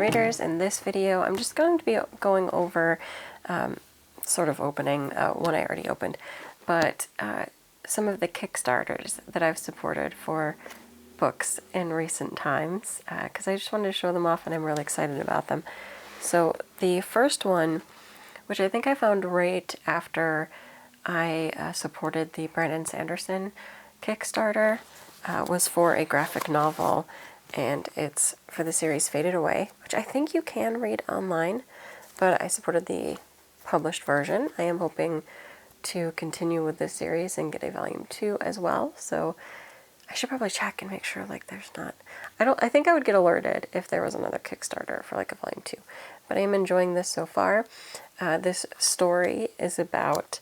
readers. In this video, I'm just going to be going over, sort of opening one I already opened, but some of the Kickstarters that I've supported for books in recent times, because I just wanted to show them off and I'm really excited about them. So the first one, which I think I found right after I supported the Brandon Sanderson Kickstarter, was for a graphic novel, and it's for the series Faded Away, which I think you can read online, but I supported the published version. I am hoping to continue with this series and get a volume 2 as well, so I should probably check and make sure like there's not, I think I would get alerted if there was another Kickstarter for like a volume 2, but I am enjoying this so far. This story is about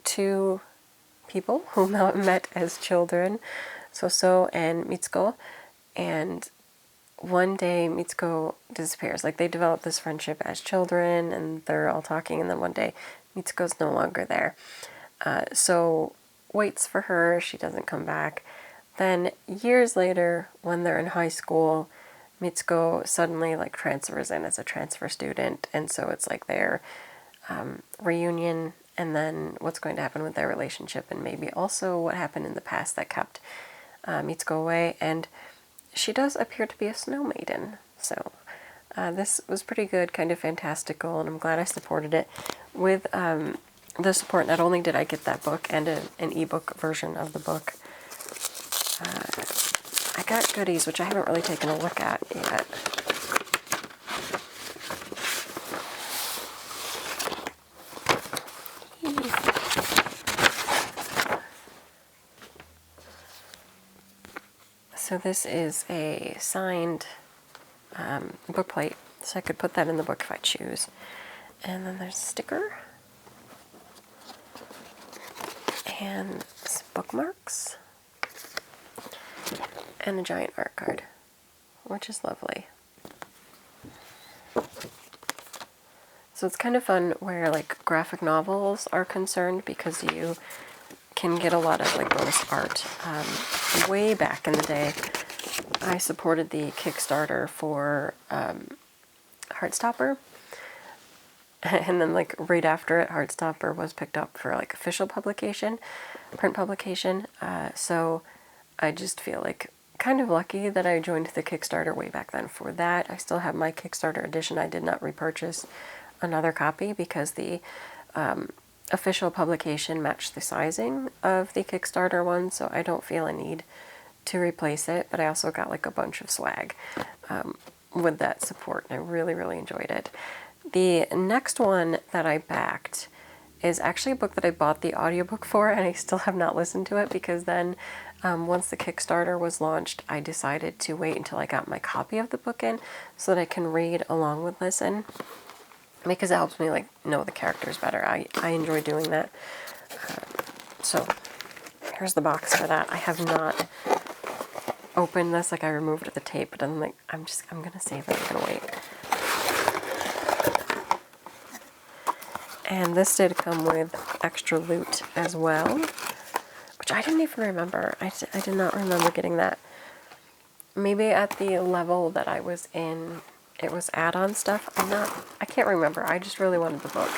two people who met as children, So and Mitsuko, and one day Mitsuko disappears. Like, they develop this friendship as children and they're all talking, and then one day Mitsuko's no longer there. So waits for her, she doesn't come back. Then years later, when they're in high school, Mitsuko suddenly like transfers in as a transfer student, and so it's like their reunion, and then what's going to happen with their relationship, and maybe also what happened in the past that kept Mitsuko away. And she does appear to be a snow maiden, so this was pretty good, kind of fantastical, and I'm glad I supported it. With the support, not only did I get that book and an ebook version of the book, I got goodies, which I haven't really taken a look at yet. So this is a signed book plate, so I could put that in the book if I choose. And then there's a sticker. And some bookmarks. And a giant art card, which is lovely. So it's kind of fun where like graphic novels are concerned, because you can get a lot of like bonus art. Way back in the day, I supported the Kickstarter for Heartstopper, and then like right after it, Heartstopper was picked up for like official publication, print publication. So I just feel like kind of lucky that I joined the Kickstarter way back then for that. I still have my Kickstarter edition. I did not repurchase another copy because the official publication matched the sizing of the Kickstarter one, so I don't feel a need to replace it. But I also got like a bunch of swag with that support, and I really, really enjoyed it. The next one that I backed is actually a book that I bought the audiobook for, and I still have not listened to it, because then once the Kickstarter was launched, I decided to wait until I got my copy of the book in so that I can read along with listen, because it helps me like know the characters better. I enjoy doing that. So here's the box for that. I have not opened this, like I removed the tape, but I'm like, I'm gonna save it, I'm gonna wait. And this did come with extra loot as well, which I didn't even remember. I did not remember getting that. Maybe at the level that I was in, it was add-on stuff. I can't remember. I just really wanted the book.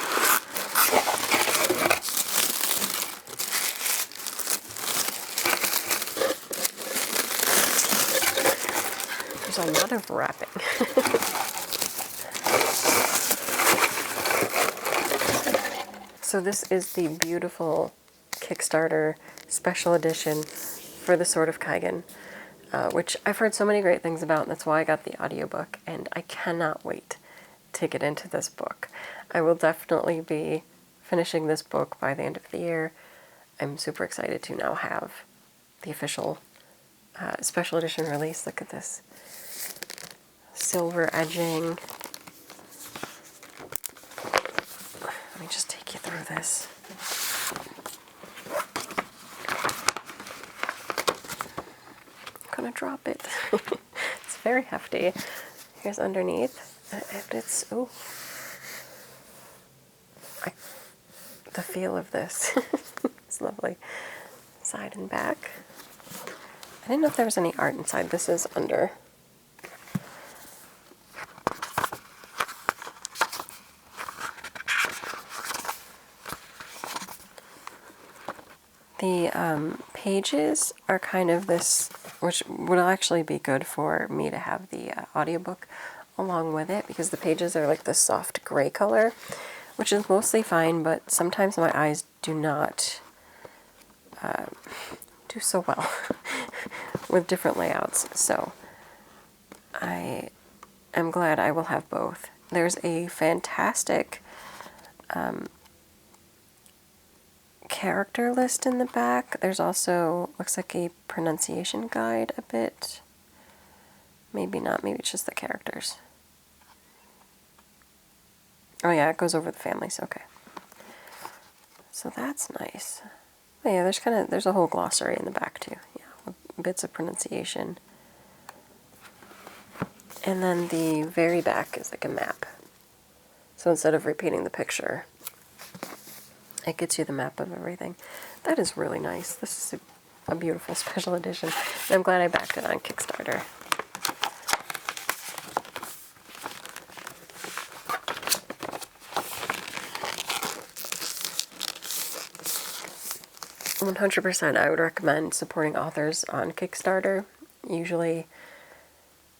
There's a lot of wrapping. So this is the beautiful Kickstarter special edition for The Sword of Kaigen, which I've heard so many great things about, and that's why I got the audiobook, and I cannot wait to get into this book. I will definitely be finishing this book by the end of the year. I'm super excited to now have the official special edition release. Look at this silver edging. Let me just take you through this. I'm gonna drop it. It's very hefty. Here's underneath. And it's, ooh. The feel of this. It's lovely. Side and back. I didn't know if there was any art inside. This is under. The pages are kind of this, which would actually be good for me to have the audiobook along with it, because the pages are like this soft gray color, which is mostly fine, but sometimes my eyes do not do so well with different layouts. So I am glad I will have both. There's a fantastic character list in the back. There's also, looks like a pronunciation guide a bit. Maybe not, maybe it's just the characters. Oh yeah, it goes over the families, okay. So that's nice. Oh yeah, there's a whole glossary in the back too. Yeah, with bits of pronunciation. And then the very back is like a map. So instead of repeating the picture, it gets you the map of everything. That is really nice. This is a beautiful special edition. And I'm glad I backed it on Kickstarter. "100% I would recommend supporting authors on Kickstarter. Usually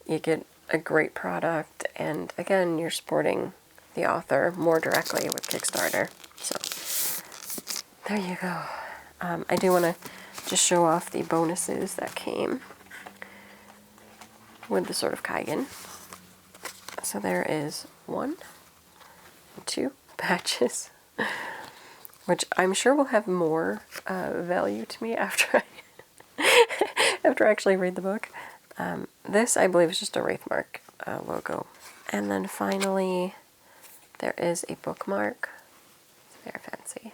you get a great product, and again, you're supporting the author more directly with Kickstarter. So there you go. I do want to just show off the bonuses that came with the Sword of Kaigen. So there is 1, 2 patches, which I'm sure will have more value to me after after I actually read the book. This, I believe, is just a Wraithmark logo. And then finally, there is a bookmark. It's very fancy.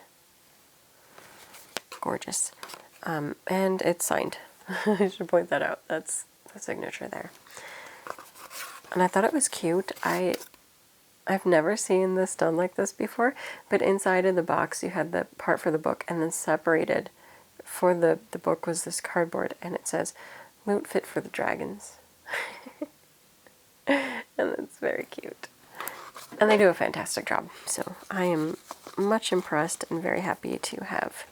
Gorgeous. And it's signed. I should point that out. That's the signature there. And I thought it was cute. I've never seen this done like this before, but inside of the box you had the part for the book, and then separated for the book was this cardboard, and it says, "Loot fit for the dragons." And it's very cute. And they do a fantastic job. So I am much impressed and very happy to have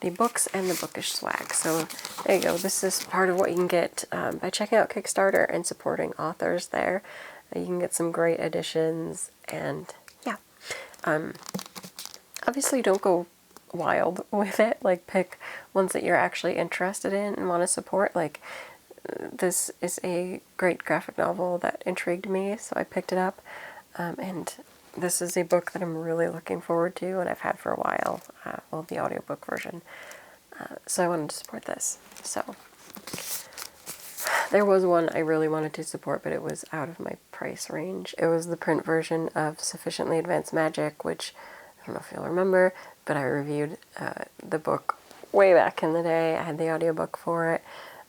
the books and the bookish swag. So there you go. This is part of what you can get by checking out Kickstarter and supporting authors there. You can get some great editions, and yeah. Obviously don't go wild with it. Like, pick ones that you're actually interested in and want to support. Like, this is a great graphic novel that intrigued me, so I picked it up. And this is a book that I'm really looking forward to, and I've had for a while. Well, the audiobook version. So I wanted to support this. So there was one I really wanted to support, but it was out of my price range. It was the print version of Sufficiently Advanced Magic, which I don't know if you'll remember, but I reviewed the book way back in the day. I had the audiobook for it.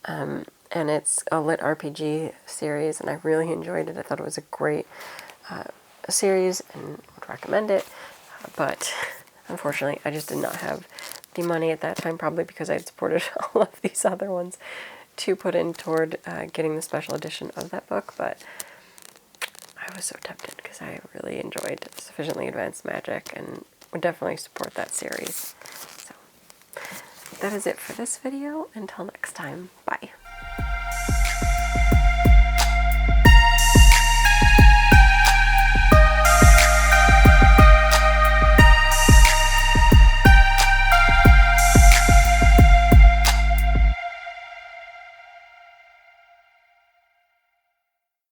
And it's a lit RPG series, and I really enjoyed it. I thought it was a great series and would recommend it. But unfortunately, I just did not have the money at that time, probably because I had supported all of these other ones, to put in toward getting the special edition of that book. But I was so tempted because I really enjoyed Sufficiently Advanced Magic and would definitely support that series. So that is it for this video. Until next time, bye.